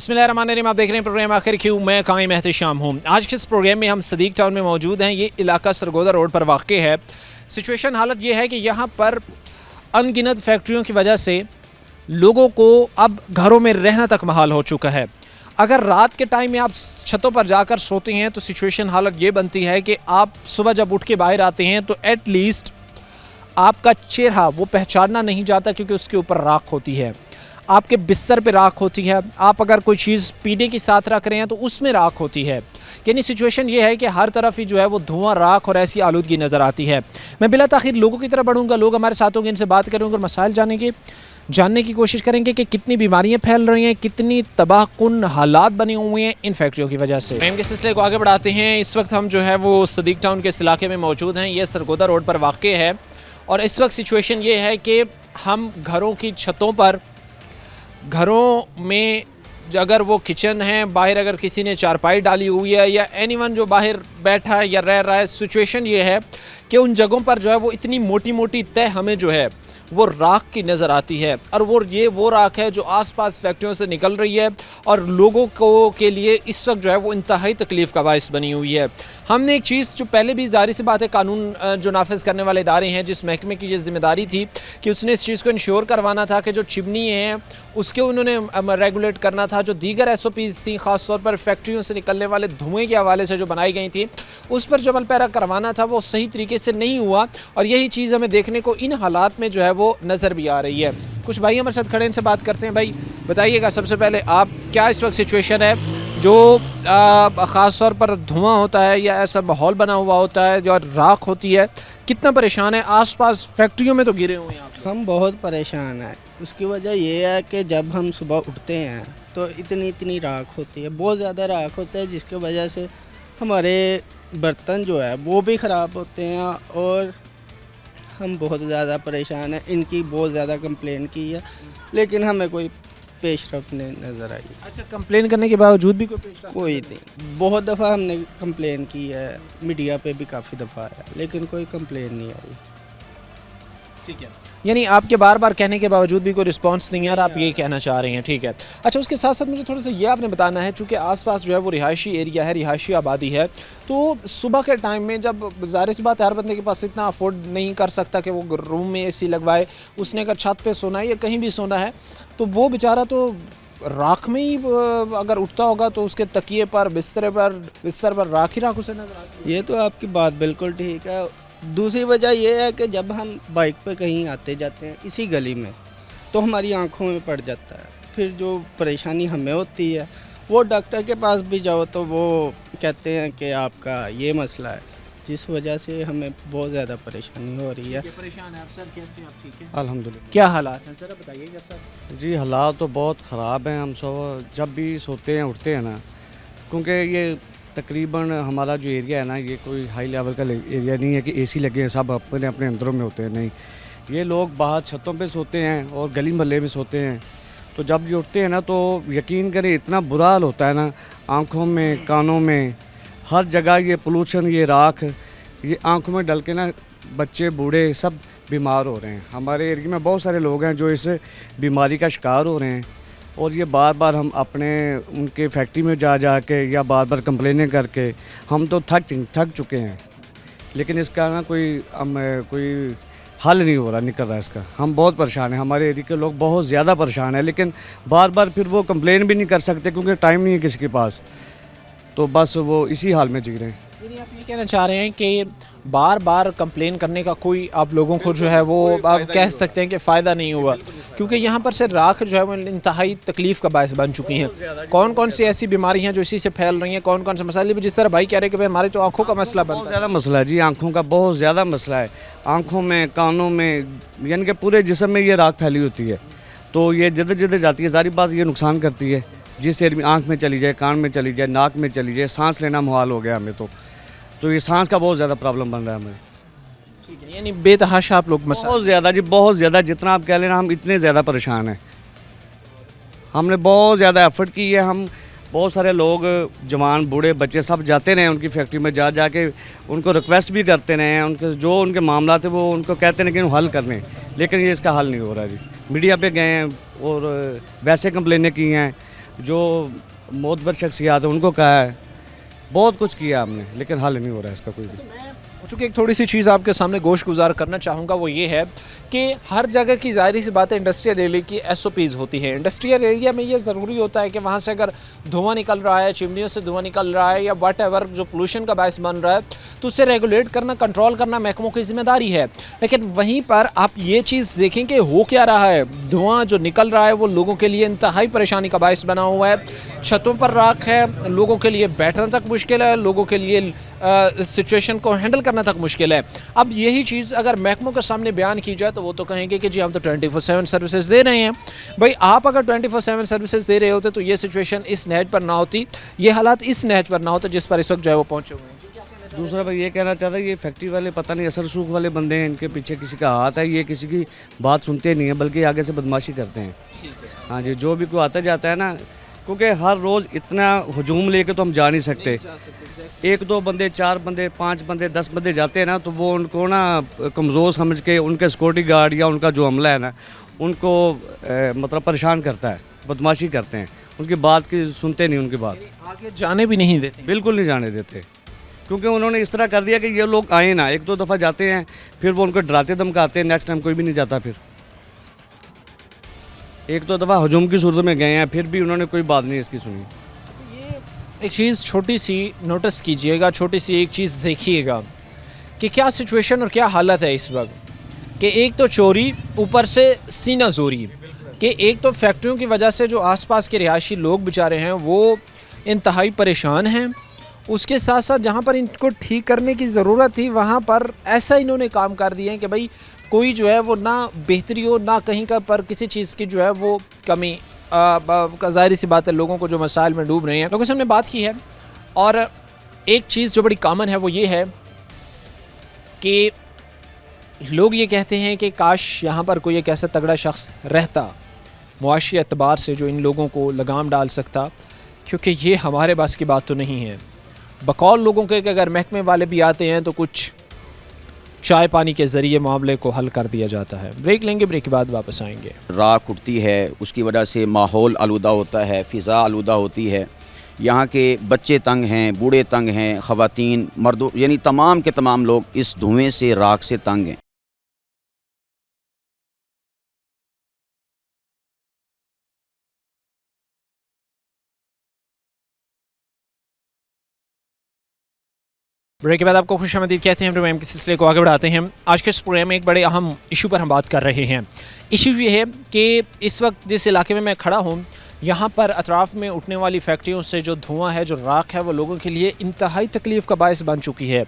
बिस्मिल्लाहिर्रहमानिर्रहीम। आप देख रहे हैं प्रोग्राम आखिर क्यों। मैं कायम एहतशाम हूँ। आज के इस प्रोग्राम में हम सदीक टाउन में मौजूद हैं। ये इलाका सरगोदा रोड पर वाक़ है। सिचुएशन हालत ये है कि यहाँ पर अनगिनत फैक्ट्रियों की वजह से लोगों को अब घरों में रहना तक महाल हो चुका है। अगर रात के टाइम में आप छतों पर जाकर सोते हैं तो सिचुएशन हालत ये बनती है कि आप सुबह जब उठ के बाहर आते हैं तो एटलीस्ट आपका चेहरा वो पहचानना नहीं जाता, क्योंकि उसके ऊपर राख होती है, आपके बिस्तर पे राख होती है, आप अगर कोई चीज़ पीने के साथ रख रहे हैं तो उसमें राख होती है। यानी सिचुएशन ये है कि हर तरफ ही जो है वो धुआं, राख और ऐसी आलूदगी नज़र आती है। मैं बिला ताखिर लोगों की तरफ बढ़ूँगा। लोग हमारे साथ होंगे, इनसे बात करेंगे और मसाइल जानने की कोशिश करेंगे कि कितनी बीमारियां फैल रही हैं, कितनी तबाहकुन हालात बने हुए हैं इन फैक्ट्रियों की वजह से। प्रेम के सिलसिले को आगे बढ़ाते हैं। इस वक्त हम जो है वो सदीक टाउन के इस इलाके में मौजूद हैं। ये सरगोदा रोड पर वाक़ है और इस वक्त सिचुएशन ये है कि हम घरों की छतों पर, घरों में अगर वो किचन है, बाहर अगर किसी ने चारपाई डाली हुई है या एनीवन जो बाहर बैठा है या रह रहा है, सिचुएशन ये है कि उन जगहों पर जो है वो इतनी मोटी मोटी तह हमें जो है वो राख की नज़र आती है। और वो राख है जो आसपास फैक्ट्रियों से निकल रही है और लोगों को के लिए इस वक्त जो है वो इंतहाई तकलीफ़ का बाइस बनी हुई है। हमने एक चीज़ जो पहले भी ज़ाहिर सी बात है, कानून जो नाफिज करने वाले इदारे हैं, जिस महकमे की ये जिम्मेदारी थी कि उसने इस चीज़ को इंश्योर करवाना था कि जो चिमनी है उसके उन्होंने रेगुलेट करना था। जो दीगर SOPs थी, ख़ास तौर पर फैक्ट्रियों से निकलने वाले धुएँ के हवाले से जो बनाई गई थी, उस पर जो अमल पैरा करवाना था वो सही तरीके से नहीं हुआ। और यही चीज़ हमें देखने को इन हालात में जो है वो नज़र भी आ रही है। कुछ भाई हमारे साथ खड़े, इनसे बात करते हैं। भाई बताइएगा, सबसे पहले आप क्या इस वक्त सिचुएशन है जो ख़ास तौर पर धुआं होता है या ऐसा माहौल बना हुआ होता है जो राख होती है, कितना परेशान है? आसपास फैक्ट्रियों में तो गिरे हुए हैं आप। हम बहुत परेशान हैं। उसकी वजह ये है कि जब हम सुबह उठते हैं तो इतनी राख होती है, बहुत ज़्यादा राख होता है, जिसकी वजह से हमारे बर्तन जो है वो भी ख़राब होते हैं और हम बहुत ज़्यादा परेशान हैं। इनकी बहुत ज़्यादा कंप्लेन की है लेकिन हमें कोई पेशरफ नहीं नज़र आई। अच्छा, कंप्लेन करने के बावजूद भी कोई नहीं। बहुत दफ़ा हमने कंप्लेन की है, मीडिया पे भी काफ़ी दफ़ा है, लेकिन कोई कंप्लेन नहीं आई। ठीक है, यानी आपके बार बार कहने के बावजूद भी कोई रिस्पांस नहीं आ रहा, आप ये कहना चाह रहे हैं। ठीक है। अच्छा, उसके साथ साथ मुझे थोड़ा सा ये आपने बताना है, चूँकि आसपास जो है वो रिहायशी एरिया है, रिहायशी आबादी है, तो सुबह के टाइम में जब ज़ाहिर सी बात है हर बंदे के पास इतना अफोर्ड नहीं कर सकता कि वो रूम में AC लगवाए, उसने अगर छत पे सोना है या कहीं भी सोना है तो वो बेचारा तो राख में ही अगर उठता होगा तो उसके तकिए पर, बिस्तर पर राख ही राख उसे नजर आती है। ये तो आपकी बात बिल्कुल ठीक है। दूसरी वजह यह है कि जब हम बाइक पे कहीं आते जाते हैं इसी गली में तो हमारी आंखों में पड़ जाता है। फिर जो परेशानी हमें होती है वो डॉक्टर के पास भी जाओ तो वो कहते हैं कि आपका ये मसला है, जिस वजह से हमें बहुत ज़्यादा परेशानी हो रही है। परेशान है आप सर? कैसे आप ठीक है? अल्हम्दुलिल्लाह। क्या हालात हैं सर, बताइएगा सर। जी, हालात तो बहुत ख़राब हैं। हम सब जब भी सोते हैं उठते हैं ना, क्योंकि ये तकरीबन हमारा जो एरिया है ना, ये कोई हाई लेवल का एरिया नहीं है कि AC लगे हैं, सब अपने अपने अंदरों में होते हैं। नहीं, ये लोग बाहर छतों पे सोते हैं और गली मोहल्ले में सोते हैं। तो जब ये उठते हैं ना तो यकीन करें इतना बुरा हाल होता है ना, आँखों में, कानों में, हर जगह ये पोल्यूशन, ये राख, ये आँखों में डल के ना बच्चे बूढ़े सब बीमार हो रहे हैं। हमारे एरिया में बहुत सारे लोग हैं जो इस बीमारी का शिकार हो रहे हैं और ये बार बार हम अपने उनके फैक्ट्री में जा के या बार बार कंप्लेनें करके हम तो थक चुके हैं, लेकिन इसका ना कोई हल नहीं हो रहा, निकल रहा है इसका। हम बहुत परेशान हैं, हमारे एरिया के लोग बहुत ज़्यादा परेशान हैं, लेकिन बार बार फिर वो कंप्लेन भी नहीं कर सकते क्योंकि टाइम नहीं है किसी के पास, तो बस वो इसी हाल में जी रहे हैं। आप ये कहना चाह रहे हैं कि बार बार कंप्लेन करने का कोई आप लोगों को जो है वो आप कह सकते हैं कि फ़ायदा नहीं हुआ, क्योंकि यहाँ पर से राख जो है वो इंतहाई तकलीफ़ का बायस बन चुकी हैं। कौन कौन सी ऐसी बीमारियाँ हैं जो इसी से फैल रही हैं? कौन कौन से मसाले भी, जिस तरह भाई कह रहे हैं कि भाई हमारे तो आँखों का मसला बहुत ज़्यादा मसला है जी, आँखों का बहुत ज़्यादा मसला है। आँखों में, कानों में, यानी कि पूरे जिस्म में ये राख फैली होती है, तो ये जिधर जाती है ज़ाहिर बात ये नुकसान करती है। जिस एरिया में आँख में चली जाए, कान में चली जाए, नाक में चली जाए, सांस लेना मुहाल हो गया हमें, तो ये सांस का बहुत ज़्यादा प्रॉब्लम बन रहा है हमें। ठीक है, यानी बेतहाशा आप लोग बहुत ज़्यादा जी, बहुत ज़्यादा, जितना आप कह लेना, हम इतने ज़्यादा परेशान हैं। हमने बहुत ज़्यादा एफर्ट की है। हम बहुत सारे लोग, जवान बूढ़े बच्चे सब जाते रहे उनकी फैक्ट्री में, जा के उनको रिक्वेस्ट भी करते रहे हैं, उनके जो उनके मामला थे वो उनको कहते हैं कि हल करने, लेकिन ये इसका हल नहीं हो रहा जी। मीडिया पे गए हैं और वैसे कंप्लेनें की हैं, जो मोतबर शख्सियात हैं उनको कहा है, बहुत कुछ किया हमने, लेकिन हल नहीं हो रहा है इसका कोई भी। चूँकि एक थोड़ी सी चीज़ आपके सामने गोश गुजार करना चाहूँगा, वो ये है कि हर जगह की ज़ाहिर सी बात है इंडस्ट्रियल एरिया की SOPs होती है। इंडस्ट्रियल एरिया में ये ज़रूरी होता है कि वहाँ से अगर धुआं निकल रहा है, चिमनियों से धुआं निकल रहा है या वट एवर जो पोल्यूशन का बायस बन रहा है, तो उसे रेगुलेट करना, कंट्रोल करना महकमों की जिम्मेदारी है। लेकिन वहीं पर आप ये चीज़ देखें कि हो क्या रहा है, धुआं जो निकल रहा है वो लोगों के लिए इंतहाई परेशानी का बायस बना हुआ है। छतों पर राख है, लोगों के लिए बैठना तक मुश्किल है, लोगों के लिए सिचुएशन को हैंडल करना तक मुश्किल है। अब यही चीज़ अगर महकमों के सामने बयान की जाए तो वो तो कहेंगे कि जी हम तो 24/7 सर्विसेज दे रहे हैं। भाई आप अगर 24/7 सर्विसेज दे रहे होते तो ये सिचुएशन इस नहज पर ना होती, ये हालात इस नहज पर ना होते जिस पर इस वक्त जो है वो पहुँचे हुए हैं। दूसरा मैं ये कहना चाहता है, ये फैक्ट्री वाले पता नहीं असर सूख वाले बंदे हैं, इनके पीछे किसी का हाथ है, ये किसी की बात सुनते नहीं है बल्कि आगे से बदमाशी करते हैं। हाँ जी, जो भी कोई आता जाता है ना, क्योंकि हर रोज़ इतना हजूम लेके तो हम जा नहीं सकते। 1-2 बंदे, 4 बंदे, 5 बंदे, 10 बंदे जाते हैं ना, तो वो उनको ना कमज़ोर समझ के उनके सिक्योरिटी गार्ड या उनका जो अमला है ना, उनको मतलब परेशान करता है, बदमाशी करते हैं, उनकी बात की सुनते नहीं, उनकी बात आगे जाने भी नहीं देते, बिल्कुल नहीं जाने देते, क्योंकि उन्होंने इस तरह कर दिया कि ये लोग आए ना, 1-2 दफ़ा जाते हैं, फिर वो उनको डराते धमकाते हैं, नेक्स्ट टाइम कोई भी नहीं जाता। फिर 1-2 दफ़ा हजूम की सूरत में गए हैं, फिर भी उन्होंने कोई बात नहीं इसकी सुनी। एक चीज़ छोटी सी नोटिस कीजिएगा, छोटी सी एक चीज़ देखिएगा कि क्या सिचुएशन और क्या हालत है इस वक्त कि एक तो चोरी, ऊपर से सीना जोरी, कि एक तो फैक्ट्रियों की वजह से जो आसपास के रिहायशी लोग बेचारे हैं वो इंतहाई परेशान हैं। उसके साथ साथ जहाँ पर इनको ठीक करने की ज़रूरत थी वहाँ पर ऐसा इन्होंने काम कर दिए हैं कि भाई कोई जो है वो ना बेहतरी हो, ना कहीं का पर किसी चीज़ की जो है वो कमी। ज़ाहिर सी बात है लोगों को जो मसाइल में डूब रहे हैं, लोगों से हमने बात की है और एक चीज़ जो बड़ी कॉमन है वो ये है कि लोग ये कहते हैं कि काश यहाँ पर कोई एक ऐसा तगड़ा शख्स रहता मुआशी एतबार से जो इन लोगों को लगाम डाल सकता, क्योंकि ये हमारे बस की बात तो नहीं है। बकौल लोगों के कि अगर महकमे वाले भी आते हैं तो कुछ चाय पानी के ज़रिए मामले को हल कर दिया जाता है। ब्रेक लेंगे, ब्रेक के बाद वापस आएंगे। राख उठती है, उसकी वजह से माहौल आलूदा होता है, फ़िज़ा आलूदा होती है। यहाँ के बच्चे तंग हैं, बूढ़े तंग हैं, ख़वातीन, मर्दों, यानी तमाम के तमाम लोग इस धुएँ से, राख से तंग हैं। ब्रेक के बाद आपको खुशामदीद कहते हैं। प्रोग्राम के सिलसिले को आगे बढ़ाते हैं। आज के इस प्रोग्राम में एक बड़े अहम इशू पर हम बात कर रहे हैं। इशू ये है कि इस वक्त जिस इलाके में मैं खड़ा हूँ, यहाँ पर अतराफ़ में उठने वाली फैक्ट्रियों से जो धुआं है, जो राख है, वो लोगों के लिए इंतहाई तकलीफ़ का बायस बन चुकी है।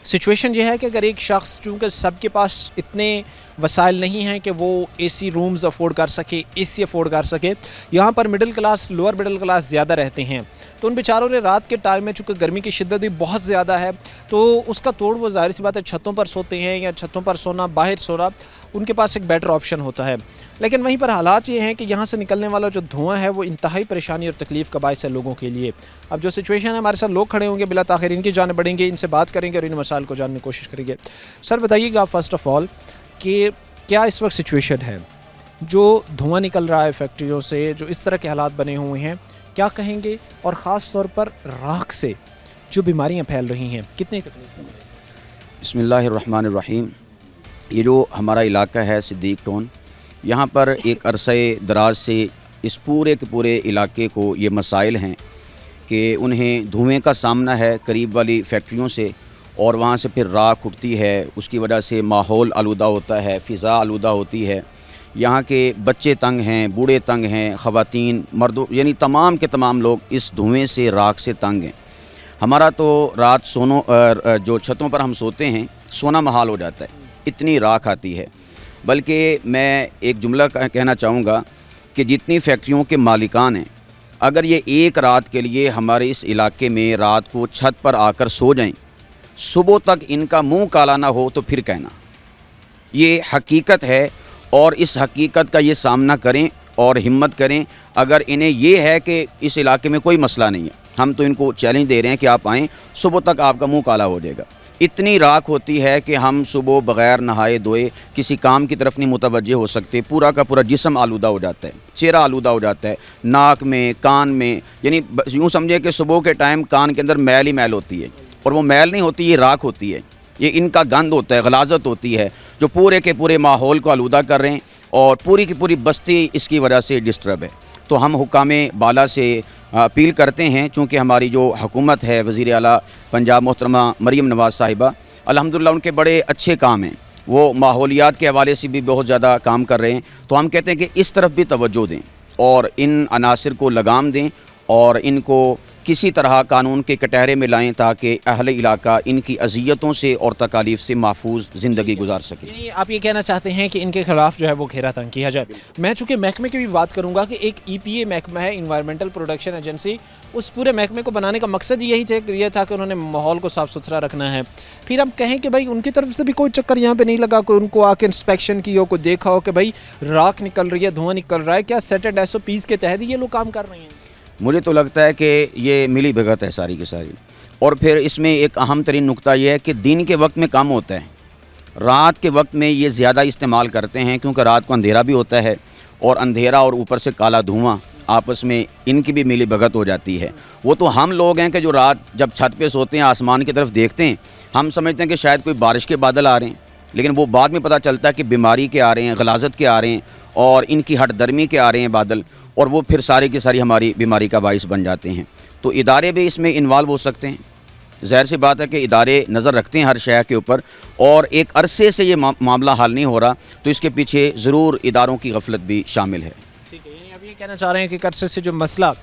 सिचुएशन ये है कि अगर एक शख्स, चूँकि सबके पास इतने वसाइल नहीं हैं कि वो AC रूम्स अफोर्ड कर सके, AC अफोर्ड कर सके, यहाँ पर middle class, lower middle class ज़्यादा रहते हैं, तो उन बेचारों ने रात के टाइम में चूँकि गर्मी की शिद्दत भी बहुत ज़्यादा है तो उसका तोड़ वो ज़ाहिर सी बात है छतों पर सोते हैं, या छतों पर सोना, बाहर सोना उनके पास एक बेटर ऑप्शन होता है। लेकिन वहीं पर हालात ये हैं कि यहाँ से निकलने वाला जो धुआं है वो इंतहाई परेशानी और तकलीफ़ का बायस है लोगों के लिए। अब जो सिचुएशन है, हमारे साथ लोग खड़े होंगे, बिला ताख़िर इनकी जाने बढ़ेंगे, इनसे बात करेंगे और इन मसाइल को जानने की कोशिश करेंगे। सर बताइएगा फ़र्स्ट ऑफ़ ऑल कि क्या इस वक्त सिचुएशन है, जो धुआं निकल रहा है फैक्ट्रियों से, जो इस तरह के हालात बने हुए हैं, क्या कहेंगे? और ख़ास तौर पर राख से जो बीमारियां फैल रही हैं, कितनी तकलीफ? बिस्मिल्लाहिर्रहमानिर्रहीम। ये जो हमारा इलाका है सिद्दीक टाउन, यहाँ पर एक अरसे दराज से इस पूरे के पूरे इलाके को ये मसाइल हैं कि उन्हें धुएं का सामना है करीब वाली फैक्ट्रियों से, और वहाँ से फिर राख उठती है, उसकी वजह से माहौल आलूदा होता है, फ़िज़ा आलूदा होती है। यहाँ के बच्चे तंग हैं, बूढ़े तंग हैं, ख़वातीन, मर्दों, यानी तमाम के तमाम लोग इस धुएं से, राख से तंग हैं। हमारा तो रात जो छतों पर हम सोते हैं, सोना महाल हो जाता है, इतनी राख आती है। बल्कि मैं एक जुमला कहना चाहूँगा कि जितनी फैक्ट्रियों के मालिकान हैं, अगर ये एक रात के लिए हमारे इस इलाके में रात को छत पर आकर सो जाएं, सुबह तक इनका मुंह काला ना हो तो फिर कहना, ये हकीकत है। और इस हकीकत का ये सामना करें और हिम्मत करें। अगर इन्हें ये है कि इस इलाके में कोई मसला नहीं है, हम तो इनको चैलेंज दे रहे हैं कि आप आएँ, सुबह तक आपका मुंह काला हो जाएगा। इतनी राख होती है कि हम सुबह बग़ैर नहाए धोए किसी काम की तरफ नहीं मुतवज्जे हो सकते। पूरा का पूरा जिस्म आलूदा हो जाता है, चेहरा आलूदा हो जाता है, नाक में, कान में, यानी यूँ समझे कि सुबह के टाइम कान के अंदर मैल ही मैल होती है, और वो मैल नहीं होती, ये राख होती है, ये इनका गंद होता है, गलाजत होती है, जो पूरे के पूरे माहौल को आलूदा कर रहे हैं, और पूरी की पूरी बस्ती इसकी वजह से डिस्टर्ब है। तो हम हुकामे बाला से अपील करते हैं, चूँकि हमारी जो हुकूमत है, वज़ीर आला पंजाब मोहतरमा मरीम नवाज़ साहिबा, अल्हम्दुलिल्लाह उनके बड़े अच्छे काम हैं, वो माहौलियात के हवाले से भी बहुत ज़्यादा काम कर रहे हैं। तो हम कहते हैं कि इस तरफ भी तवज्जो दें और इन अनासिर को लगाम दें और इनको किसी तरह कानून के कटहरे में लाएं, ताकि अहले इलाका इनकी अजियतों से और तकालीफ से महफूज ज़िंदगी गुजार सके। यानी आप ये कहना चाहते हैं कि इनके खिलाफ जो है वो घेरा तंग किया जाए। मैं चूँकि महकमे की भी बात करूँगा कि एक EPA महकमा है, इन्वायरमेंटल प्रोडक्शन एजेंसी, उस पूरे महकमे को बनाने का मकसद यही था कि उन्होंने माहौल को साफ़ सुथरा रखना है। फिर हम कहें कि भाई उनकी तरफ से भी कोई चक्कर यहाँ पे नहीं लगा, कोई उनको आके इंस्पेक्शन की हो, कोई देखा हो कि भाई राख निकल रही है, धुआं निकल रहा है, क्या सेटेड SOPs के तहत ये लोग काम कर रहे हैं? मुझे तो लगता है कि ये मिली भगत है सारी की सारी। और फिर इसमें एक अहम तरीन नुक्ता ये है कि दिन के वक्त में कम होता है, रात के वक्त में ये ज़्यादा इस्तेमाल करते हैं, क्योंकि रात को अंधेरा भी होता है, और अंधेरा और ऊपर से काला धुआं, आपस में इनकी भी मिली भगत हो जाती है। वो तो हम लोग हैं कि जो रात जब छत पे सोते हैं, आसमान की तरफ देखते हैं, हम समझते हैं कि शायद कोई बारिश के बादल आ रहे हैं, लेकिन वो बाद में पता चलता है कि बीमारी के आ रहे हैं, गलाजत के आ रहे हैं, और इनकी हट दर्मी के आ रहे हैं बादल, और वो फिर सारी की सारी हमारी बीमारी का बाइस बन जाते हैं। तो इदारे भी इसमें इन्वॉल्व हो सकते हैं। ज़ाहिर सी बात है कि इदारे नज़र रखते हैं हर शहर के ऊपर, और एक अरसे से ये मामला हल नहीं हो रहा, तो इसके पीछे ज़रूर इदारों की गफलत भी शामिल है। ठीक है, यानी आप ये कहना चाह रहे हैं कि अरसे से जो मसला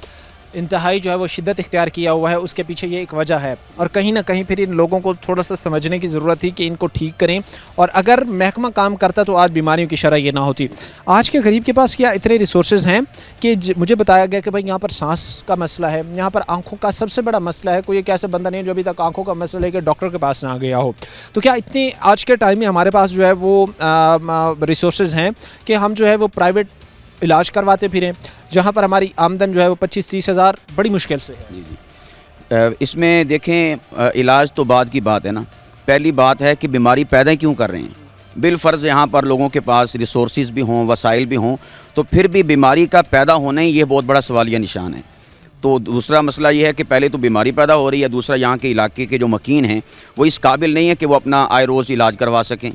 इंतहाई जो है वो शिद्दत इख्तियार किया हुआ है, उसके पीछे ये एक वजह है, और कहीं ना कहीं फिर इन लोगों को थोड़ा सा समझने की ज़रूरत थी कि इनको ठीक करें, और अगर महकमा काम करता तो आज बीमारियों की शरह ये ना होती। आज के गरीब के पास क्या इतने रिसोर्सेज हैं कि मुझे बताया गया कि भाई यहाँ पर सांस का मसला है, यहाँ पर आँखों का सबसे बड़ा मसला है, कोई एक ऐसा बंदा नहीं है जो अभी तक आँखों का मसला लेकर डॉक्टर के पास ना गया हो। तो क्या इतने आज के टाइम में हमारे पास जो है वो रिसोर्सेज हैं कि हम जो है वो प्राइवेट इलाज करवाते फिरें, जहाँ पर हमारी आमदन जो है वो 25-30 हज़ार बड़ी मुश्किल से है? जी। इसमें देखें, इलाज तो बाद की बात है ना, पहली बात है कि बीमारी पैदा क्यों कर रहे हैं। बिलफ़र्ज़ यहाँ पर लोगों के पास रिसोर्सेज भी हों, वसाइल भी हों, तो फिर भी बीमारी का पैदा होना ही ये बहुत बड़ा सवालिया निशान है। तो दूसरा मसला ये है कि पहले तो बीमारी पैदा हो रही है, दूसरा यहाँ के इलाके के जो मकीन हैं वो इस काबिल नहीं है कि वो अपना आए रोज़ इलाज करवा सकें।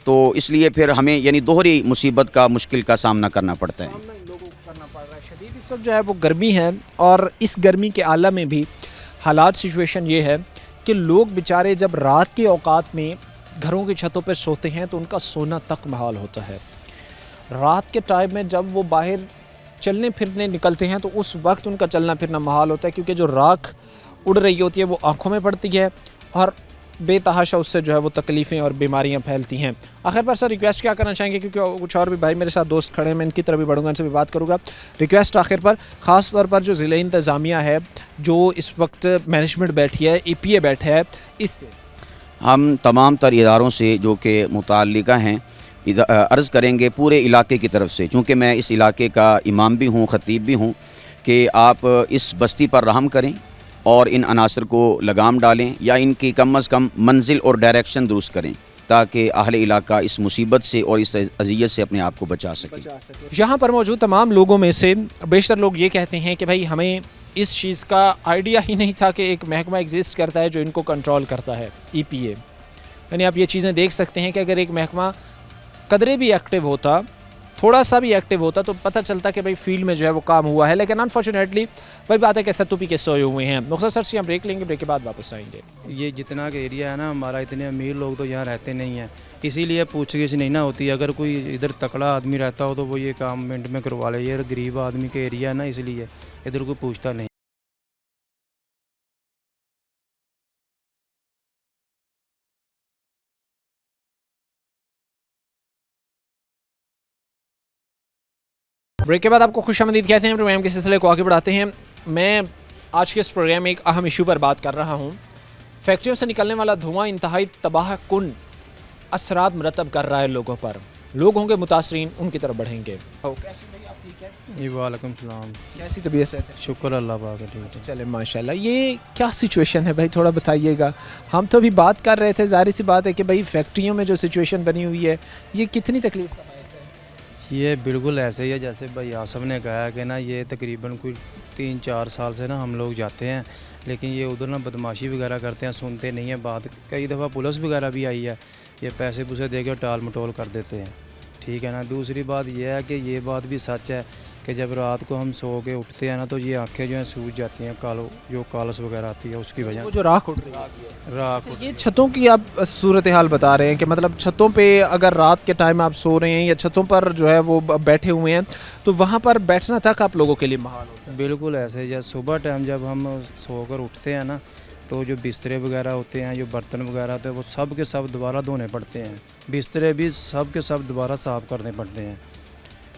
तो इसलिए फिर हमें यानी दोहरी मुसीबत का, मुश्किल का सामना करना पड़ता है। लोगों को करना पड़ रहा है शदीद। इस वक्त जो है वो गर्मी है, और इस गर्मी के आलम में भी हालात, सिचुएशन ये है कि लोग बेचारे जब रात के औकात में घरों की छतों पर सोते हैं तो उनका सोना तक महाल होता है। रात के टाइम में जब वो बाहर चलने फिरने निकलते हैं तो उस वक्त उनका चलना फिरना महाल होता है, क्योंकि जो राख उड़ रही होती है वो आँखों में पड़ती है, और बेतहाशा उससे जो है वो तकलीफ़ें और बीमारियां फैलती हैं। आखिर पर सर रिक्वेस्ट क्या करना चाहेंगे, क्योंकि कुछ और भी भाई मेरे साथ दोस्त खड़े हैं, मैं इनकी तरफ भी बढ़ूंगा, इनसे भी बात करूंगा। रिक्वेस्ट आखिर पर ख़ास तौर पर जो ज़िले इंतज़ामिया है, जो इस वक्त मैनेजमेंट बैठी है, EPA बैठा है, इससे हम तमाम तर इदारों से जो कि मुताल्लिका हैं अर्ज़ करेंगे पूरे इलाके की तरफ से, चूँकि मैं इस इलाके का इमाम भी हूँ, ख़तीब भी हूँ, कि आप इस बस्ती पर रहम करें और इन अनासर को लगाम डालें, या इनकी कम अज़ कम मंजिल और डायरेक्शन दुरुस्त करें, ताकि अहले इलाका इस मुसीबत से और इस अज़ियत से अपने आप को बचा सके। यहाँ पर मौजूद तमाम लोगों में से बेशतर लोग ये कहते हैं कि भाई हमें इस चीज़ का आइडिया ही नहीं था कि एक महकमा एग्जिस्ट करता है जो इनको कंट्रोल करता है, EPA। यानी आप ये चीज़ें देख सकते हैं कि अगर एक महकमा कदरे भी एक्टिव होता, थोड़ा सा भी एक्टिव होता, तो पता चलता कि भाई फील्ड में जो है वो काम हुआ है। लेकिन अनफॉर्चुनेटली वही बात है कि सत्तू के सोए हुए हैं। मुख्तसर से हम ब्रेक लेंगे, ब्रेक के बाद वापस आएंगे। ये जितना का एरिया है ना हमारा, इतने अमीर लोग तो यहाँ रहते नहीं हैं, इसीलिए पूछगिछ नहीं ना होती। अगर कोई इधर तकड़ा आदमी रहता हो तो वो ये काम मिनट में करवा ले। ये गरीब आदमी का एरिया है ना, इसलिए इधर कोई पूछता नहीं। ब्रेक के बाद आपको खुशामदीद कहते हैं। प्रोग्राम के सिलसिले को आगे बढ़ाते हैं। मैं आज के इस प्रोग्राम में एक अहम इशू पर बात कर रहा हूँ। फैक्ट्रियों से निकलने वाला धुआं इंतहाई तबाह कुन असरात मरतब कर रहा है लोगों पर। लोग होंगे मुतासरीन, उनकी तरफ बढ़ेंगे। कैसे भाई आप ठीक है? जी वालेकुम सलाम। कैसी तबीयत है? शुक्र अल्लाह पाक है, ठीक है। चले माशाल्लाह। ये क्या सिचुएशन है भाई, थोड़ा बताइएगा। हम तो अभी बात कर रहे थे, जाहिर सी बात है कि भाई फैक्ट्रियों में जो सिचुएशन बनी हुई है ये कितनी तकलीफ का बायस है? ये बिल्कुल ऐसे ही है जैसे भाई आसम ने कहा कि ना ये तकरीबन कोई 3-4 साल से ना हम लोग जाते हैं, लेकिन ये उधर ना बदमाशी वगैरह करते हैं, सुनते नहीं हैं बात। कई दफ़ा पुलिस वगैरह भी आई है, ये पैसे पूसे दे के टाल मटोल कर देते हैं, ठीक है ना। दूसरी बात यह है कि ये बात भी सच है कि जब रात को हम सो के उठते हैं ना तो ये आंखें जो हैं सूज जाती हैं, कालो जो कालस वगैरह आती है उसकी वजह वो से। जो राख उठ रही है, रात अच्छा, ये छतों की आप सूरत हाल बता रहे हैं कि मतलब छतों पे अगर रात के टाइम आप सो रहे हैं या छतों पर जो है वो बैठे हुए हैं तो वहाँ पर बैठना तक आप लोगों के लिए महाल होता है? बिल्कुल ऐसे ही, जब सुबह टाइम जब हम सोकर उठते हैं ना तो जो बिस्तरे वगैरह होते हैं, जो बर्तन वगैरह होते हैं, वो सब के सब दोबारा धोने पड़ते हैं। बिस्तरे भी सब के सब दोबारा साफ़ करने पड़ते हैं,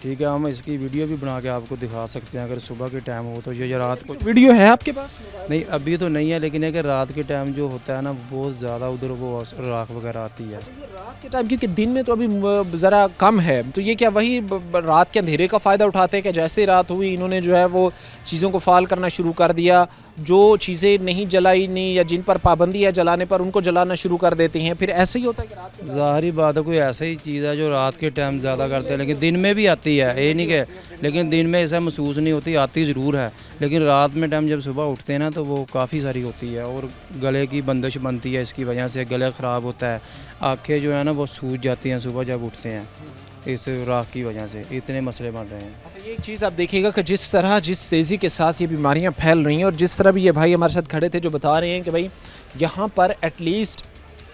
ठीक है। हम इसकी वीडियो भी बना के आपको दिखा सकते हैं अगर सुबह के टाइम हो तो। ये रात को वीडियो है आपके पास? नहीं अभी तो नहीं है, लेकिन है कि रात के टाइम जो होता है ना बहुत ज़्यादा उधर वो राख वगैरह आती है। ये रात के टाइम, क्योंकि दिन में तो अभी ज़रा कम है, तो ये क्या वही रात के अंधेरे का फ़ायदा उठाते हैं कि जैसे रात हुई इन्होंने जो है वो चीज़ों को फाल करना शुरू कर दिया, जो चीज़ें नहीं जलाई नहीं या जिन पर पाबंदी है जलाने पर उनको जलाना शुरू कर देती हैं, फिर ऐसे ही होता है कि रात में? ज़ाहिरी बात है, कोई ऐसा ही चीज़ है जो रात के टाइम ज़्यादा करते हैं, लेकिन दिन में भी आती है, ये नहीं कि, लेकिन दिन में ऐसा महसूस नहीं होती, आती ज़रूर है, लेकिन रात में टाइम जब सुबह उठते हैं ना तो वो काफ़ी सारी होती है और गले की बंदिश बनती है, इसकी वजह से गला ख़राब होता है, आँखें जो है ना वो सूज जाती हैं सुबह जब उठते हैं, इस राख की वजह से इतने मसले बन रहे हैं। अच्छा, ये एक चीज़ आप देखिएगा कि जिस तरह जिस तेज़ी के साथ ये बीमारियां फैल रही हैं और जिस तरह भी ये भाई हमारे साथ खड़े थे जो बता रहे हैं कि भाई यहाँ पर एटलीस्ट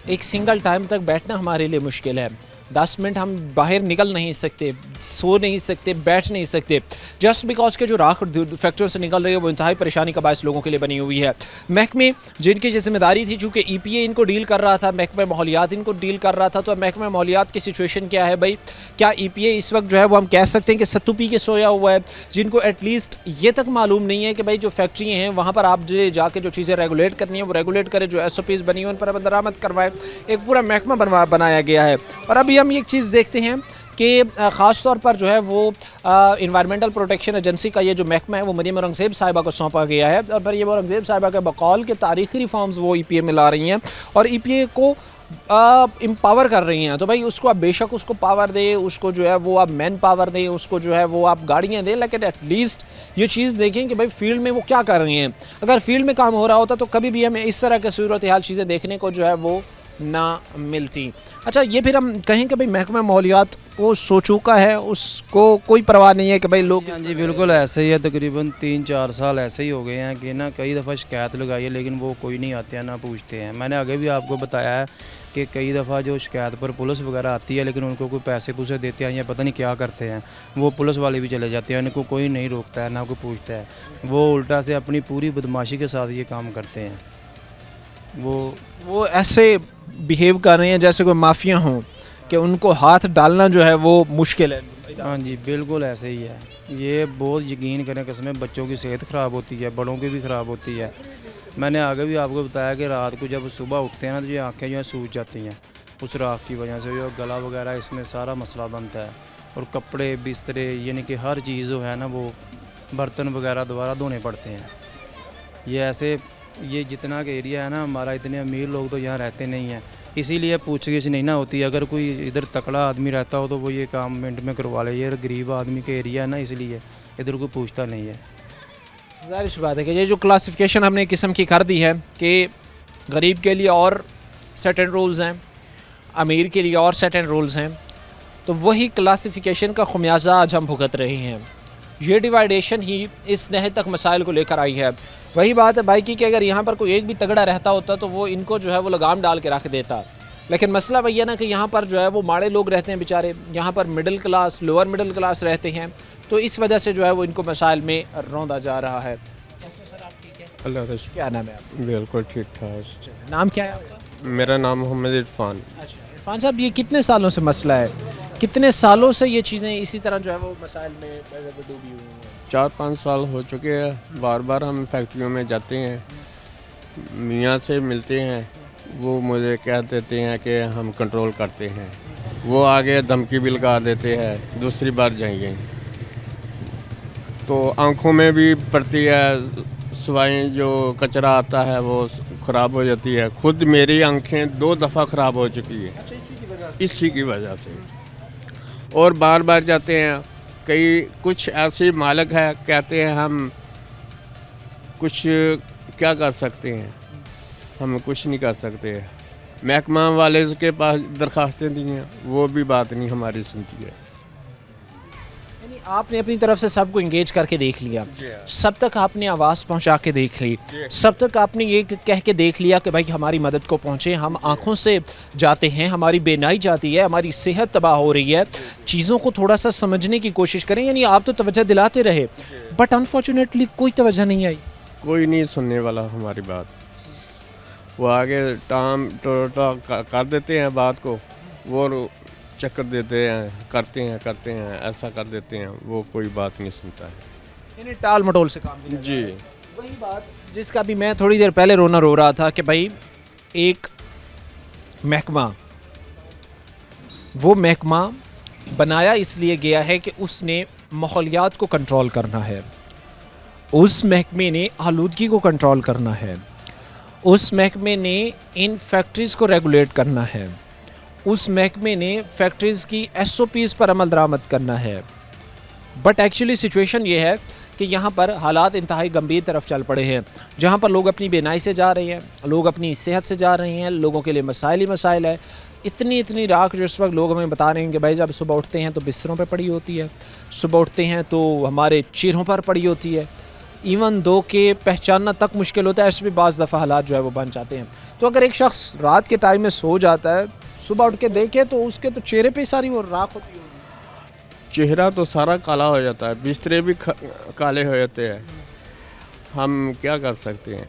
एक सिंगल टाइम तक बैठना हमारे लिए मुश्किल है, 10 मिनट हम बाहर निकल नहीं सकते, सो नहीं सकते, बैठ नहीं सकते, जस्ट बिकॉज के जो राख फैक्ट्रियों से निकल रही है वो इंतहाई परेशानी का बायस लोगों के लिए बनी हुई है। महकमे जिनकी जिम्मेदारी थी, चूँकि EPA इनको डील कर रहा था, महकमा माहौलियात इनको डील कर रहा था, तो महकमा माहौलियात की सिचुएशन क्या है भाई? क्या EPA इस वक्त जो है वो हम कह सकते हैं कि सत्तू पी के सोया हुआ है, जिनको एटलीस्ट ये तक मालूम नहीं है कि भाई जो फैक्ट्री हैं वहाँ पर आप जो जाके जो चीज़ें रेगुलेट करनी है वो रेगुलेट करें, जो SOPs बनी है उन पर दरामद करवाएं, एक पूरा महकमा बनाया गया है। और अभी हम एक चीज़ देखते हैं कि ख़ास तौर पर जो है वो इन्वायरमेंटल प्रोटेक्शन एजेंसी का ये जो महकमा है वो मरियम औरंगज़ेब साहिबा को सौंपा गया है और मरियम औरंगज़ेब साहिबा के बकौल के तारीख़ी रिफॉर्म्स वो EPA में ला रही हैं और EPA को एम्पावर कर रही हैं। तो भाई उसको आप बेशक उसको पावर दें, उसको जो है वो आप मैन पावर दें, उसको जो है वो आप गाड़ियाँ दें, लेकिन एटलीस्ट ये चीज़ देखें कि भाई फील्ड में वो क्या कर रही हैं। अगर फील्ड में काम हो रहा होता तो कभी भी हमें इस तरह के सूरत हाल चीज़ें देखने को जो है वो ना मिलती। अच्छा, ये फिर हम कहें कि भाई महकमा माहौलियात वो सो चुका है, उसको कोई परवाह नहीं है कि भाई लोग? हाँ जी बिल्कुल ऐसे ही है, तकरीबन 3-4 साल ऐसे ही हो गए हैं कि ना कई दफ़ा शिकायत लगाई है लेकिन वो कोई नहीं आते हैं ना पूछते हैं। मैंने आगे भी आपको बताया है कि कई दफ़ा जो शिकायत पर पुलिस वगैरह आती है लेकिन उनको कोई पैसे पूसे देते हैं या पता नहीं क्या करते हैं, वो पुलिस वाले भी चले जाते हैं, उनको कोई नहीं रोकता है ना कोई पूछता है, वो उल्टा से अपनी पूरी बदमाशी के साथ ये काम करते हैं। वो ऐसे बिहेव कर रहे हैं जैसे कोई माफिया हों कि उनको हाथ डालना जो है वो मुश्किल है। हाँ जी बिल्कुल ऐसे ही है, ये बहुत यकीन करें कसमें बच्चों की सेहत ख़राब होती है, बड़ों की भी ख़राब होती है। मैंने आगे भी आपको बताया कि रात को जब सुबह उठते हैं ना तो ये आँखें जो है सूज जाती हैं उस राख की वजह से, जो गला वगैरह इसमें सारा मसला बनता है और कपड़े बिस्तरे यानी कि हर चीज़ जो है ना वो बर्तन वगैरह दोबारा धोने पड़ते हैं। ये ऐसे ये जितना का एरिया है ना हमारा, इतने अमीर लोग तो यहाँ रहते नहीं हैं, इसीलिए पूछगिछ नहीं ना होती। अगर कोई इधर तकड़ा आदमी रहता हो तो वो ये काम मिनट में करवा ले, ये गरीब आदमी का एरिया है ना इसलिए इधर कोई पूछता नहीं है। ज़ाहिर सी बात है कि ये जो क्लासिफिकेशन हमने किस्म की कर दी है कि गरीब के लिए और सर्टेन रूल्स हैं, अमीर के लिए और सर्टेन रूल्स हैं, तो वही क्लासिफिकेशन का खुमियाजा आज हम भुगत रहे हैं। ये डिवाइडेशन ही इस नहर तक मसाइल को लेकर आई है। वही बात है भाई की कि अगर यहाँ पर कोई एक भी तगड़ा रहता होता तो वो इनको जो है वो लगाम डाल के रख देता, लेकिन मसला वही है ना कि यहाँ पर जो है वो माड़े लोग रहते हैं बेचारे, यहाँ पर middle class lower middle class रहते हैं, तो इस वजह से जो है वो इनको मसाइल में रौंदा जा रहा है। अल्लाह का क्या नाम है आपका? बिल्कुल ठीक ठाक। नाम क्या है आपका? मेरा नाम मोहम्मद इरफान। अच्छा इरफान साहब, ये कितने सालों से मसला है, कितने सालों से ये चीज़ें इसी तरह जो है वो मसाइल में डूबी हुई हैं? 4-5 साल हो चुके हैं, बार बार हम फैक्ट्रियों में जाते हैं, मियाँ से मिलते हैं, वो मुझे कह देते हैं कि हम कंट्रोल करते हैं, वो आगे धमकी भी लगा देते हैं दूसरी बार जाएंगे। तो आंखों में भी पड़ती है, सिवाय जो कचरा आता है वो ख़राब हो जाती है। खुद मेरी आंखें 2 दफ़ा ख़राब हो चुकी है इसी की वजह से। और बार बार जाते हैं, कई कुछ ऐसे मालिक है कहते हैं हम कुछ क्या कर सकते हैं, हम कुछ नहीं कर सकते। महकमा वाले के पास दरखास्तें दी हैं, वो भी बात नहीं हमारी सुनती है। यानी आपने अपनी तरफ से सबको इंगेज करके देख लिया, सब तक आपने आवाज़ पहुंचा के देख ली, सब तक आपने ये कह के देख लिया कि भाई हमारी मदद को पहुंचे। हम आंखों से जाते हैं, हमारी बेनाई जाती है, हमारी सेहत तबाह हो रही है, चीज़ों को थोड़ा सा समझने की कोशिश करें। यानी आप तो तवज्जो दिलाते रहे, बट अनफॉर्चुनेटली कोई तवज्जो नहीं आई। कोई नहीं सुनने वाला हमारी बात, वो आगे टाम टोटा कर देते हैं बात को, वो चक्कर देते हैं, करते हैं ऐसा कर देते हैं, वो कोई बात नहीं सुनता है। यानी टाल मटोल से काम नहीं। जी वही बात जिसका भी मैं थोड़ी देर पहले रोना रो रहा था कि भाई एक महकमा, वो महकमा बनाया इसलिए गया है कि उसने माहौलियात को कंट्रोल करना है, उस महकमे ने आलूदगी को कंट्रोल करना है, उस महकमे ने इन फैक्ट्रीज़ को रेगुलेट करना है, उस महकमे ने फैक्ट्रीज़ की SOPs पर अमल दरामद करना है। बट एक्चुअली सिचुएशन ये है कि यहाँ पर हालात इंतहाई गंभीर तरफ चल पड़े हैं, जहाँ पर लोग अपनी बेनाई से जा रहे हैं, लोग अपनी सेहत से जा रहे हैं, लोगों के लिए मसाइल ही मसाइल है। इतनी राख जो इस वक्त लोग हमें बता रहे हैं कि भाई जब सुबह उठते हैं तो बिस्तरों पर पड़ी होती है, सुबह उठते हैं तो हमारे चेहरों पर पड़ी होती है, इवन दो के पहचानना तक मुश्किल होता है। ऐसे भी बाज़ दफ़ा हालात जो है वो बन जाते हैं। तो अगर एक शख्स रात के टाइम में सो जाता है, सुबह उठ के देखे तो उसके तो चेहरे पे सारी वो राख होती है, चेहरा तो सारा काला हो जाता है, बिस्तरे भी काले हो जाते हैं, हम क्या कर सकते हैं।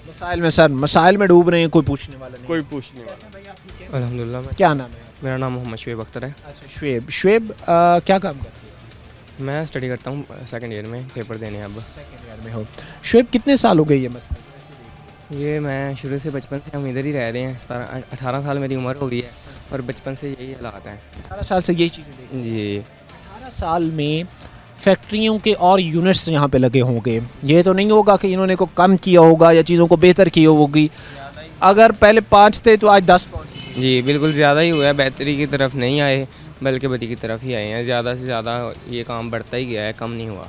मसाइल में सर, मसाइल में डूब रहे हैं, कोई पूछने वाला नहीं। कोई पूछने वाला। अल्हम्दुलिल्लाह। क्या नाम है? मेरा नाम मोहम्मद शुएब अख्तर है। अच्छा शुएब, क्या काम करते हैं? मैं स्टडी करता हूँ, सेकंड ईयर में, पेपर देने हैं अब। सेकंड ईयर में हो। शुएब कितने साल हो गए ये मसले? ये मैं शुरू से बचपन से हम इधर ही रह रहे हैं, 18 साल मेरी उम्र हो गई है और बचपन से यही हालात हैं। 18 साल से यही चीज़ें देख। जी 18 साल में फैक्ट्रियों के और यूनिट्स यहाँ पे लगे होंगे, ये तो नहीं होगा कि इन्होंने को कम किया होगा या चीज़ों को बेहतर की होगी। अगर पहले 5 थे तो आज 10 पहुँचे। जी बिल्कुल ज़्यादा ही हुआ है, बेहतरी की तरफ नहीं आए बल्कि बदी की तरफ ही आए हैं। ज़्यादा से ज़्यादा ये काम बढ़ता ही गया है, कम नहीं हुआ।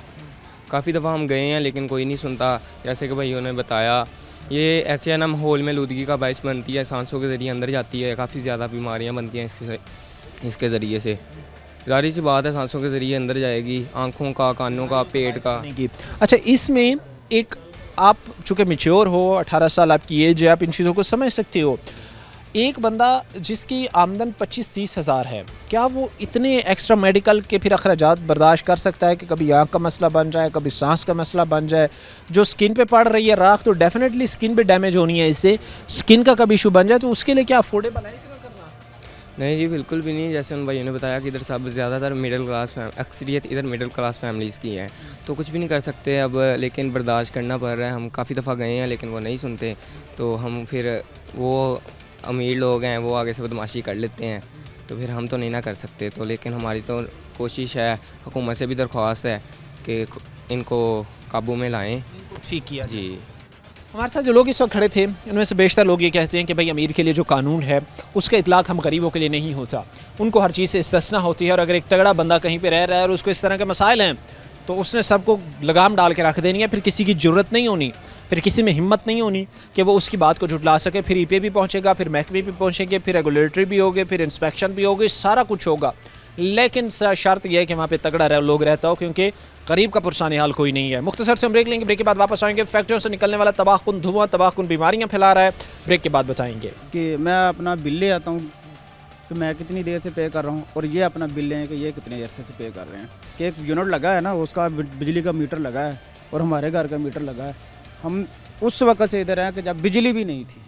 काफ़ी दफ़ा हम गए हैं लेकिन कोई नहीं सुनता। जैसे कि भाइयों ने बताया, ये ऐसे है ना, माहौल में लूदगी का बायस बनती है, सांसों के ज़रिए अंदर जाती है, काफ़ी ज़्यादा बीमारियां बनती हैं इसके ज़रिए से। जारी सी बात है, सांसों के ज़रिए अंदर जाएगी, आँखों का, कानों का, पेट का। अच्छा, इसमें एक आप चूँकि मेच्योर हो, 18 साल आपकी एज है, आप इन चीज़ों को समझ सकते हो। एक बंदा जिसकी आमदन 25-30 हज़ार है, क्या वो इतने एक्स्ट्रा मेडिकल के फिर अखराजात बर्दाश्त कर सकता है कि कभी आँख का मसला बन जाए, कभी सांस का मसला बन जाए? जो स्किन पे पड़ रही है राख, तो डेफिनेटली स्किन पे डैमेज होनी है, इससे स्किन का कभी इशू बन जाए, तो उसके लिए क्या अफोर्डेबल है इतना करना? नहीं जी बिल्कुल भी नहीं। जैसे उन भाइयों ने बताया कि इधर सब ज़्यादातर मिडिल क्लास अक्सरियत इधर मिडिल क्लास फैमिलीज़ की है, तो कुछ भी नहीं कर सकते अब, लेकिन बर्दाश्त करना पड़ रहा है। हम काफ़ी दफ़ा गए हैं लेकिन वो नहीं सुनते, तो हम फिर वो अमीर लोग हैं वो आगे से बदमाशी कर लेते हैं, तो फिर हम तो नहीं ना कर सकते। तो लेकिन हमारी तो कोशिश है, हुकूमत से भी दरख्वास्त है कि इनको काबू में लाएँ। ठीक किया जी। हमारे साथ जो लोग इस वक्त खड़े थे, उनमें से बेशतर लोग ये कहते हैं कि भाई अमीर के लिए जो कानून है उसका इतलाक़ हम गरीबों के लिए नहीं होता, उनको हर चीज़ से इस्तिस्ना होती है, और अगर एक तगड़ा बंदा कहीं पे रह रहा है और उसको इस तरह के मसाइल हैं तो उसने सबको लगाम डाल के रख देनी है, फिर किसी की ज़रूरत नहीं होनी, फिर किसी में हिम्मत नहीं होनी कि वो उसकी बात को झुटला सके। फिर EP भी पहुँचेगा, फिर महकमे भी पहुँचेंगे, फिर रेगुलेटरी भी होगे, फिर इंस्पेक्शन भी होगी, सारा कुछ होगा, लेकिन शर्त यह है कि वहाँ पे तगड़ा लोग रहता हो, क्योंकि गरीब का पुरसाने हाल कोई नहीं है। मुख्तसर से हम ब्रेक लेंगे, ब्रेक के बाद वापस आएंगे। फैक्ट्रियों से निकलने वाला तबाहकुन धुआं तबाहकुन बीमारियाँ फैला रहा है, ब्रेक के बाद बताएंगे कि मैं अपना बिल ले आता हूँ कि मैं कितनी देर से पे कर रहा हूँ, और ये अपना बिल लें कि ये कितने अरसे से पे कर रहे हैं। कि एक यूनिट लगा है ना, उसका बिजली का मीटर लगा है और हमारे घर का मीटर लगा है। हम उस वक्त से इधर हैं कि जब बिजली भी नहीं थी।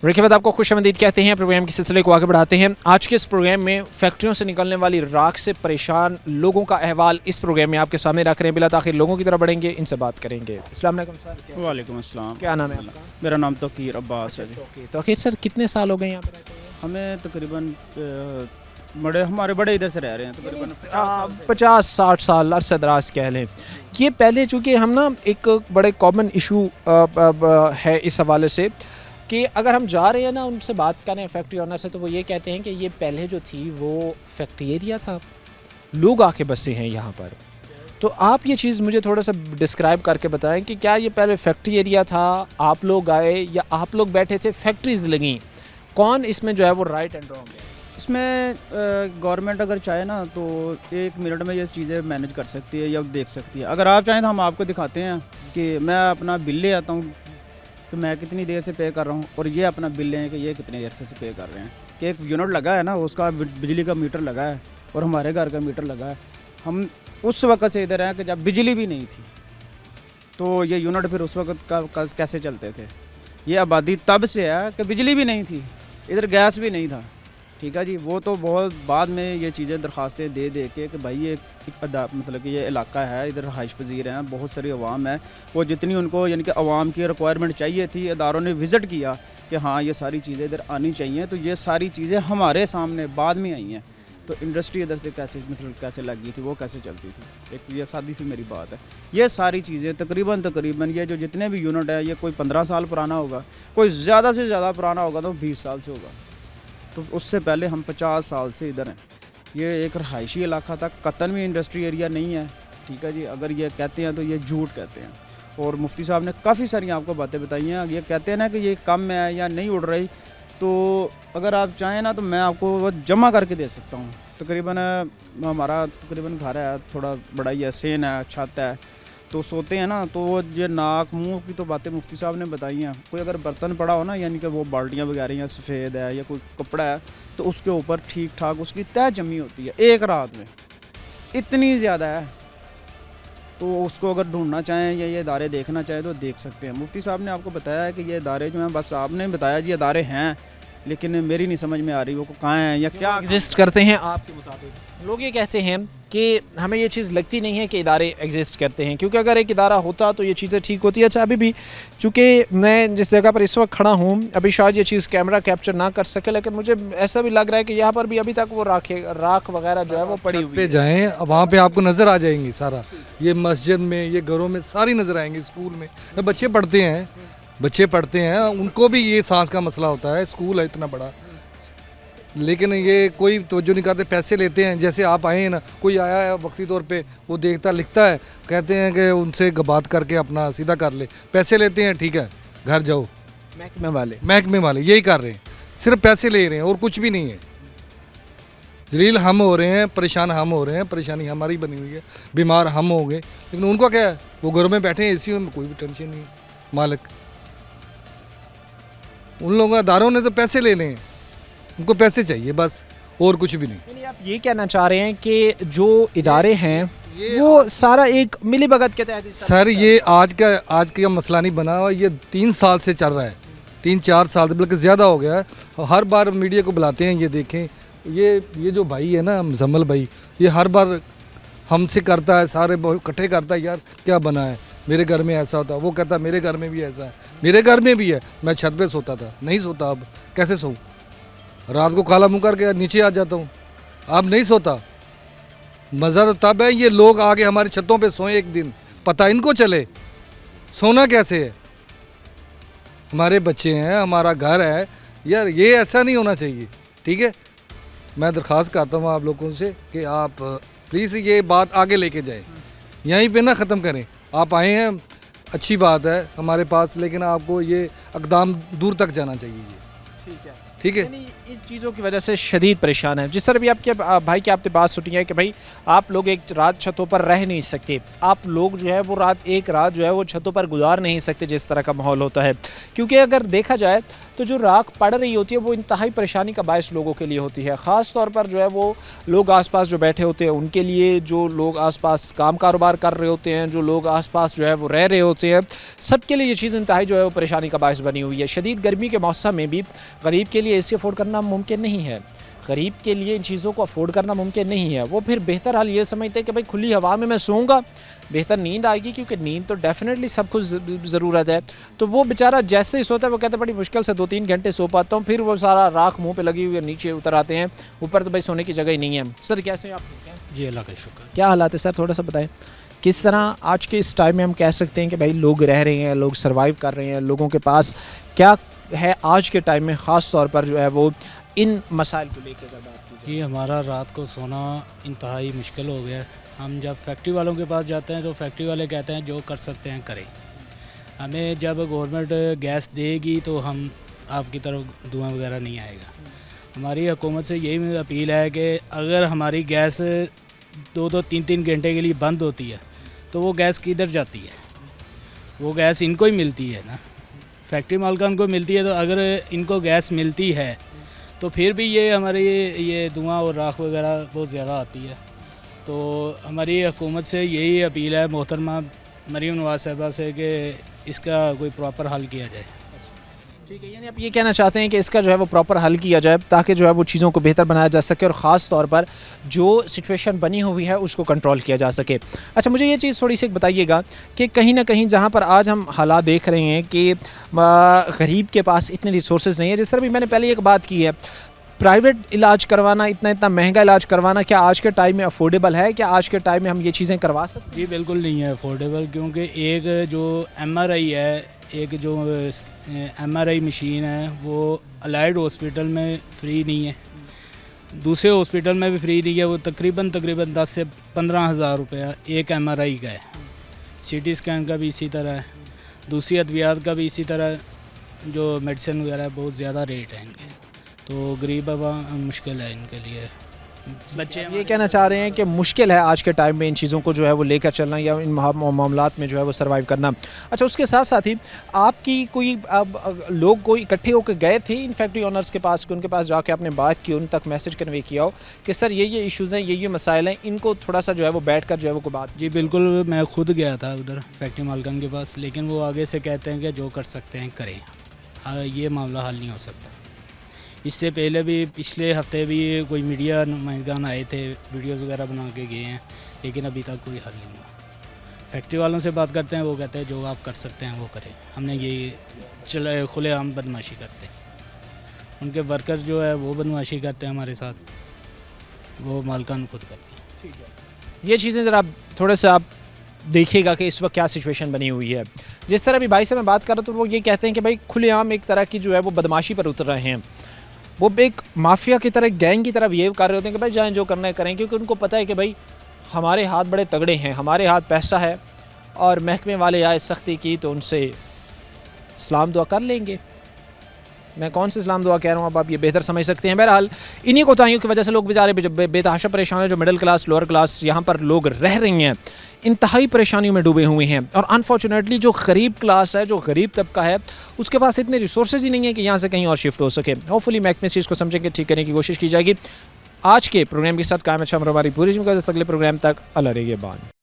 ब्रेक के बाद आपको खुशामदीद कहते हैं। प्रोग्राम के सिलसिले को आगे बढ़ाते हैं। आज के इस प्रोग्राम में फैक्ट्रियों से निकलने वाली राख से परेशान लोगों का अहवाल इस प्रोग्राम में आपके सामने रख रहे हैं। बिला ताखिर लोगों की तरफ बढ़ेंगे, इनसे बात करेंगे। अस्सलाम वालेकुम सर। वालेकुम अस्सलाम। क्या नाम है आपका? मेरा नाम तोकीर अब्बास है जी। तो आखिर सर कितने साल हो गए यहाँ पर? हमें तकरीबन हमारे बड़े इधर से रह रहे हैं तकरीबन 50-60 साल अरसा दराज कह लें। ये पहले चूँकि हम ना एक बड़े कॉमन इशू है इस हवाले से कि अगर हम जा रहे हैं ना उनसे बात करें फैक्ट्री ऑनर से, तो वो ये कहते हैं कि ये पहले जो थी वो फैक्ट्री एरिया था, लोग आके बसे हैं यहाँ पर। तो आप ये चीज़ मुझे थोड़ा सा डिस्क्राइब करके बताएं कि क्या ये पहले फैक्ट्री एरिया था, आप लोग आए या आप लोग बैठे थे, फैक्ट्रीज़ लगीं, कौन इसमें जो है वो राइट एंड रॉन्ग है? इसमें गवर्नमेंट अगर चाहे ना तो 1 मिनट में ये चीज़ें मैनेज कर सकती है या देख सकती है। अगर आप चाहें तो हम आपको दिखाते हैं कि मैं अपना बिल ले आता हूँ कि मैं कितनी देर से पे कर रहा हूँ, और ये अपना बिल लें कि ये कितने देर से पे कर रहे हैं। कि एक यूनिट लगा है ना, उसका बिजली का मीटर लगा है और हमारे घर का मीटर लगा है। हम उस वक्त से इधर हैं कि जब बिजली भी नहीं थी, तो ये यूनिट फिर उस वक्त का कैसे चलते थे। ये आबादी तब से है कि बिजली भी नहीं थी, इधर गैस भी नहीं था, ठीक है जी। वो तो बहुत बाद में ये चीज़ें दरख्वास्तें दे दे के कि भाई ये मतलब कि ये इलाका है, इधर रहाइश पजीर हैं, बहुत सारी अवाम है, वो जितनी उनको यानी कि अवाम की रिक्वायरमेंट चाहिए थी, इदारों ने विज़िट किया कि हाँ ये सारी चीज़ें इधर आनी चाहिए, तो ये सारी चीज़ें हमारे सामने बाद में आई हैं। तो इंडस्ट्री इधर से कैसे मतलब कैसे लगी थी, वो कैसे चलती थी, एक ये सादी सी मेरी बात है। ये सारी चीज़ें तकरीबन ये जो जितने भी यूनिट है, ये कोई 15 साल पुराना होगा, कोई ज़्यादा से ज़्यादा पुराना होगा तो 20 साल से होगा। तो उससे पहले हम 50 साल से इधर हैं। ये एक रहायशी इलाका था, कतन भी इंडस्ट्री एरिया नहीं है, ठीक है जी। अगर ये कहते हैं तो ये झूठ कहते हैं। और मुफ्ती साहब ने काफ़ी सारी आपको बातें बताई हैं। ये कहते हैं ना कि ये कम है या नहीं उड़ रही, तो अगर आप चाहें ना तो मैं आपको वो जमा करके दे सकता हूँ। तकरीबन हमारा तकरीबन घर है, थोड़ा बड़ा ही है, सेन है, छत है, तो सोते हैं ना, तो वो ये नाक मुंह की तो बातें मुफ्ती साहब ने बताई हैं। कोई अगर बर्तन पड़ा हो ना, यानी कि वो बाल्टियाँ वगैरह या सफ़ेद है या कोई कपड़ा है, तो उसके ऊपर ठीक ठाक उसकी तह जमी होती है एक रात में, इतनी ज़्यादा है। तो उसको अगर ढूंढना चाहें या ये इदारे देखना चाहें तो देख सकते हैं। मुफ्ती साहब ने आपको बताया है कि ये इदारे जो हैं, बस आपने बताया जी इदारे हैं, लेकिन मेरी नहीं समझ में आ रही वो कहाँ हैं या क्या एग्जिस्ट करते हैं आपके मुताबिक। लोग ये कहते हैं कि हमें ये चीज़ लगती नहीं है कि इदारे एग्जिस्ट करते हैं, क्योंकि अगर एक इदारा होता तो ये चीज़ें ठीक होती है। अच्छा, अभी भी चूँकि मैं जिस जगह पर इस वक्त खड़ा हूँ, अभी शायद ये चीज़ कैमरा कैप्चर ना कर सके, लेकिन मुझे ऐसा भी लग रहा है कि यहाँ पर भी अभी तक वो राख वगैरह जो है वो पड़ी हुई पे जाएं, वहाँ पे आपको नज़र आ जाएंगी सारा, ये मस्जिद में, ये घरों में सारी नज़र आएंगी। स्कूल में बच्चे पढ़ते हैं, उनको भी ये सांस का मसला होता है। स्कूल है इतना बड़ा, लेकिन ये कोई तवज्जो नहीं करते, पैसे लेते हैं। जैसे आप आए हैं ना, कोई आया है वक्ती तौर पे, वो देखता लिखता है, कहते हैं कि उनसे बात करके अपना सीधा कर ले, पैसे लेते हैं, ठीक है घर जाओ। महकमे वाले यही कर रहे हैं, सिर्फ पैसे ले रहे हैं और कुछ भी नहीं है। जलील हम हो रहे हैं, परेशान हम हो रहे हैं, परेशानी हमारी बनी हुई है, बीमार हम हो गए, लेकिन उनको क्या है, वो घरों में बैठे हैं एसी में, कोई भी टेंशन नहीं है। मालिक उन लोगों अदारों ने तो पैसे लेने हैं, उनको पैसे चाहिए बस, और कुछ भी नहीं। यानी आप ये कहना चाह रहे हैं कि जो इदारे हैं वो सारा एक मिली भगत के तहत सर, ये आज का मसला नहीं बना हुआ, ये 3 साल से चल रहा है, 3-4 साल बल्कि ज़्यादा हो गया है। हर बार मीडिया को बुलाते हैं, ये देखें, ये जो भाई है ना मुजम्मल भाई, ये हर बार हमसे करता है, सारे इकट्ठे करता है, यार क्या बना है, मेरे घर में ऐसा होता, वो कहता मेरे घर में भी ऐसा है, मेरे घर में भी है। मैं छत पे सोता था, नहीं सोता, अब कैसे सोऊं? रात को काला मुँह करके नीचे आ जाता हूँ, अब नहीं सोता। मज़ा तो तब है ये लोग आगे हमारी छतों पे सोएं, एक दिन पता इनको चले सोना कैसे है। हमारे बच्चे हैं, हमारा घर है, यार ये ऐसा नहीं होना चाहिए, ठीक है। मैं दरख्वास्त करता हूँ आप लोगों से कि आप प्लीज़ ये बात आगे लेके जाएं, यहीं पे ना ख़त्म करें। आप आए हैं, अच्छी बात है हमारे पास, लेकिन आपको ये इक़दाम दूर तक जाना चाहिए। ठीक है। इन चीज़ों की वजह से शदीद परेशान है। जिस तरह भी आपके भाई की आपने बात सुनी है कि भाई आप लोग एक रात छतों पर रह नहीं सकते, आप लोग जो है वो एक रात जो है वो छतों पर गुजार नहीं सकते जिस तरह का माहौल होता है। क्योंकि अगर देखा जाए तो जो राख पड़ रही होती है वो इंतहाई परेशानी का बायस लोगों के लिए होती है। ख़ास तौर पर जो है वो लोग आसपास जो बैठे होते हैं उनके लिए, जो लोग आसपास काम कारोबार कर रहे होते हैं, जो लोग आसपास जो है वो रह रहे होते हैं, सबके लिए ये चीज़ इंतहाई जो है वो परेशानी का बायस बनी हुई है। शदीद गर्मी के मौसम में भी गरीब के लिए एसी अफोर्ड करना मुमकिन नहीं है। गरीब के लिए इन चीज़ों को अफोर्ड करना मुमकिन नहीं है। वो फिर बेहतर हाल ये समझते हैं कि भाई खुली हवा में मैं सोऊंगा, बेहतर नींद आएगी, क्योंकि नींद तो डेफिनेटली सब कुछ ज़रूरत है। तो वो बेचारा जैसे ही सोता है वो कहते हैं बड़ी मुश्किल से 2-3 घंटे सो पाता हूँ, फिर वो सारा राख मुंह पे लगी हुई है, नीचे उतर आते हैं, ऊपर तो भाई सोने की जगह ही नहीं है। सर कैसे हैं आप? जी अल्लाह का शुक्र। क्या हालात है सर, थोड़ा सा बताएं। किस तरह आज के इस टाइम में हम कह सकते हैं कि भाई लोग रह रहे हैं, लोग सर्वाइव कर रहे हैं, लोगों के पास क्या है आज के टाइम में ख़ास तौर पर जो है वो इन मसाइल को लेकर अगर बात की जी हमारा रात को सोना इंतहाई मुश्किल हो गया है। हम जब फैक्ट्री वालों के पास जाते हैं तो फैक्ट्री वाले कहते हैं जो कर सकते हैं करें। हमें जब गवर्नमेंट गैस देगी तो हम आपकी तरफ धुआं वगैरह नहीं आएगा। हमारी हुकूमत से यही अपील है कि अगर हमारी गैस 2-3 घंटे के लिए बंद होती है तो वो गैस किधर जाती है? वो गैस इनको ही मिलती है ना, फैक्ट्री मालकान को मिलती है। तो अगर इनको गैस मिलती है तो फिर भी ये हमारे ये धुआं और राख वगैरह बहुत ज़्यादा आती है। तो हमारी हुकूमत से यही अपील है मोहतरमा मरीम नवाज़ साहिबा से कि इसका कोई प्रॉपर हल किया जाए। ठीक है, यानी आप ये कहना चाहते हैं कि इसका जो है वो प्रॉपर हल किया जाए ताकि जो है वो चीज़ों को बेहतर बनाया जा सके और ख़ास तौर पर जो सिचुएशन बनी हुई है उसको कंट्रोल किया जा सके। अच्छा, मुझे ये चीज़ थोड़ी सी बताइएगा कि कहीं ना कहीं जहाँ पर आज हम हालात देख रहे हैं कि गरीब के पास इतने रिसोर्सेज नहीं है, जिस तरह भी मैंने पहले एक बात की है, प्राइवेट इलाज करवाना, इतना महंगा इलाज करवाना क्या आज के टाइम में अफोर्डेबल है? क्या आज के टाइम में हम ये चीज़ें करवा सकते हैं? जी बिल्कुल नहीं है अफोर्डेबल, क्योंकि एक जो MRI है, एक जो MRI मशीन है वो अलाइड हॉस्पिटल में फ्री नहीं है, दूसरे हॉस्पिटल में भी फ्री नहीं है। वो तकरीबन 10 से 15 हज़ार रुपया एक MRI का है। CT स्कैन का भी इसी तरह है, दूसरी अद्वियात का भी इसी तरह, जो मेडिसिन वगैरह है बहुत ज़्यादा रेट है इनके। तो गरीब मुश्किल है इनके लिए। बच्चे ये कहना चाह रहे हैं कि मुश्किल है आज के टाइम में इन चीज़ों को जो है वो लेकर चलना या इन मामलात में जो है वो सर्वाइव करना। अच्छा, उसके साथ साथ ही आपकी कोई लोग कोई इकट्ठे होकर गए थे इन फैक्ट्री ओनर्स के पास, कि उनके पास जाके आपने बात की, उन तक मैसेज कन्वे किया हो कि सर ये इश्यूज़ हैं, ये मसाइल हैं, इनको थोड़ा सा जो है वो बैठ कर जो है वो बात? जी बिल्कुल, मैं खुद गया था उधर फैक्ट्री मालकान के पास, लेकिन वो आगे से कहते हैं कि जो कर सकते हैं करें। ये मामला हल नहीं हो सकता। इससे पहले भी पिछले हफ्ते भी कोई मीडिया नुमाइंदगान आए थे, वीडियोस वगैरह बना के गए हैं, लेकिन अभी तक कोई हल नहीं हुआ। फैक्ट्री वालों से बात करते हैं, वो कहते हैं जो आप कर सकते हैं वो करें। हमने ये खुलेआम बदमाशी करते हैं। उनके वर्कर जो है वो बदमाशी करते हैं हमारे साथ, वो मालकान खुद करते हैं। ठीक है, ये चीज़ें ज़रा थोड़े से आप देखिएगा कि इस वक्त क्या सिचुएशन बनी हुई है। जिस तरह भी भाई से मैं बात कर रहा हूँ तो वो ये कहते हैं कि भाई खुलेआम एक तरह की जो है वो बदमाशी पर उतर रहे हैं। वो एक माफिया की तरह, गैंग की तरह बिहेव कर रहे होते हैं कि भाई जाएं जो करना है करें, क्योंकि उनको पता है कि भाई हमारे हाथ बड़े तगड़े हैं, हमारे हाथ पैसा है, और महकमे वाले आए सख्ती की तो उनसे सलाम दुआ कर लेंगे। मैं कौन सी इस्लाम दुआ कह रहा हूँ अब आप ये बेहतर समझ सकते हैं। बहरहाल इन्हीं कोताहियों की वजह से लोग बेचारे बेतहाशा परेशान है। जो मिडिल क्लास, लोअर क्लास यहाँ पर लोग रह रही हैं, इंतहाई परेशानियों में डूबे हुए हैं। और अनफॉर्चुनेटली जो गरीब क्लास है, जो गरीब तबका है, उसके पास इतने रिसोर्सेज ही नहीं है कि यहाँ से कहीं और शिफ्ट हो सके। होपफुली महकमे इस चीज़ को समझेंगे, ठीक करने की कोशिश की जाएगी। आज के प्रोग्राम के साथ कायम शाम हमारी पूरी जिम्मेदारी। अगले प्रोग्राम तक अल्लाह निगहबान।